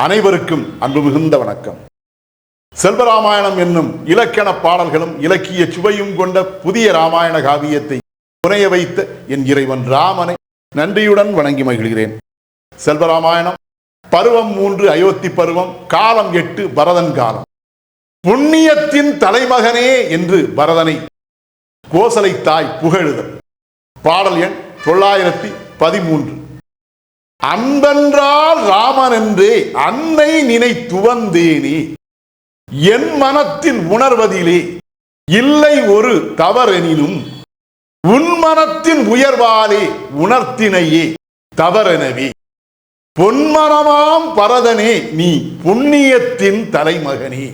அனைவருக்கும் அன்பு மிகுந்த வணக்கம். செல்வராமாயணம் என்னும் இலக்கண பாடல்களும் இலக்கிய சுவையும் கொண்ட புதிய ராமாயண காவியத்தை புனைய வைத்த என் இறைவன் ராமனை நன்றியுடன் வணங்கி மகிழ்கிறேன். செல்வராமாயணம் பருவம் 3 அயோத்தி பருவம், காலம் 8 பரதன் காலம். புண்ணியத்தின் தலைமகனே என்று பரதனை கோசலை தாய் புகழுதல். பாடல் எண் 913. அன்பென்றால் ராமன் என்றே அன்னை நினைத்துவந்தேனே, என் மனத்தின் உணர்வதிலே இல்லை ஒரு தவறெனினும் உன் மனத்தின் உயர்வாலே உணர்த்தினையே தவறெனவே. பொன்மனமாம் பரதனே நீ புண்ணியத்தின் தலைமகனே.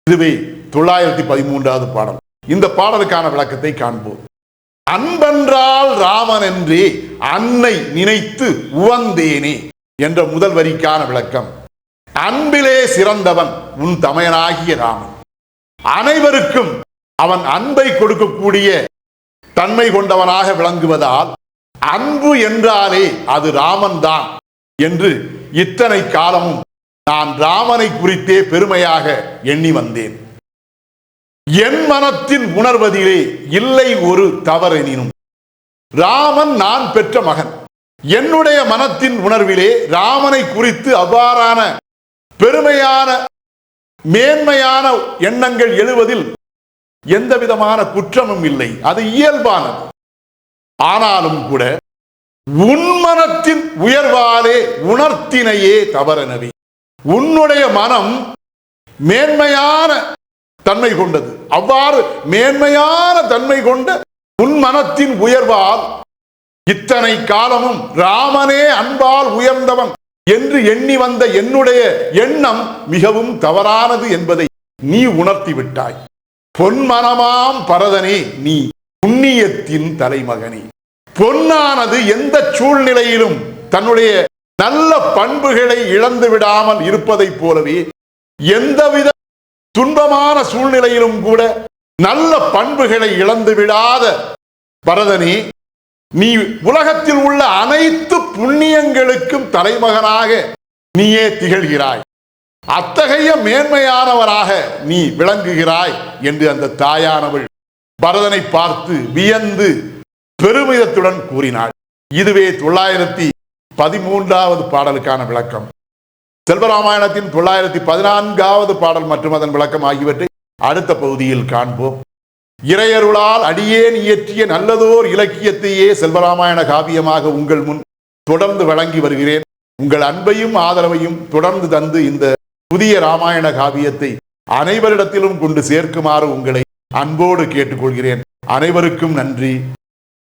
இதுவே 913வது பாடல். இந்த பாடலுக்கான விளக்கத்தை காண்போம். அன்பென்றால் ராமன் என்றே அன்னை நினைத்து உவந்தேனே என்ற முதல் வரிக்கான விளக்கம். அன்பிலே சிறந்தவன் உன் தமையனாகிய ராமன். அனைவருக்கும் அவன் அன்பை கொடுக்கக்கூடிய தன்மை கொண்டவனாக விளங்குவதால் அன்பு என்றாலே அது ராமன் தான் என்று இத்தனை காலமும் நான் ராமனை குறித்தே பெருமையாக எண்ணி வந்தேன். என் மனத்தின் உணர்வதிலே இல்லை ஒரு தவறெனினும், ராமன் நான் பெற்ற மகன். என்னுடைய மனத்தின் உணர்விலே ராமனை குறித்து அவ்வாறான பெருமையான மேன்மையான எண்ணங்கள் எழுவதில் எந்த விதமான குற்றமும் இல்லை, அது இயல்பானது. ஆனாலும் கூட உன் மனத்தின் உயர்வாலே உணர்த்தினையே தவறெனவே. உன்னுடைய மனம் மேன்மையான தன்மை கொண்டது. அவ்வாறு மேன்மையான தன்மை கொண்ட உன் மனத்தின் உயர்வால் இத்தனை காலமும் ராமனே அன்பால் உயர்ந்தவன் என்று எண்ணி வந்த என்னுடைய எண்ணம் மிகவும் தவறானது என்பதை நீ உணர்த்தி விட்டாய். பொன்மனமாம் பரதனே நீ புண்ணியத்தின் தலைமகனே. பொன்னானது எந்த சூழ்நிலையிலும் தன்னுடைய நல்ல பண்புகளை இழந்து விடாமல் இருப்பதைப் போலவே எந்தவித துன்பமான சூழ்நிலையிலும் கூட நல்ல பண்புகளை இழந்து விடாத பரதனே, நீ உலகத்தில் உள்ள அனைத்து புண்ணியங்களுக்கும் தலைமகனாக நீயே திகழ்கிறாய். அத்தகைய மேன்மையானவராக நீ விளங்குகிறாய் என்று அந்த தாயானவள் பரதனை பார்த்து வியந்து பெருமிதத்துடன் கூறினாள். இதுவே 913வது பாடலுக்கான விளக்கம். செல்வராமாயணத்தின் 914வது பாடல் மற்றும் அதன் விளக்கம் ஆகியவற்றை அடுத்த பகுதியில் காண்போம். இறையருளால் அடியேன் இயற்றிய நல்லதோர் இலக்கியத்தையே செல்வராமாயண காவியமாக உங்கள் முன் தொடர்ந்து வழங்கி வருகிறேன். உங்கள் அன்பையும் ஆதரவையும் தொடர்ந்து தந்து இந்த புதிய ராமாயண காவியத்தை அனைவரிடத்திலும் கொண்டு சேர்க்குமாறு உங்களை அன்போடு கேட்டுக்கொள்கிறேன். அனைவருக்கும் நன்றி,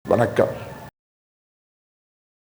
வணக்கம்.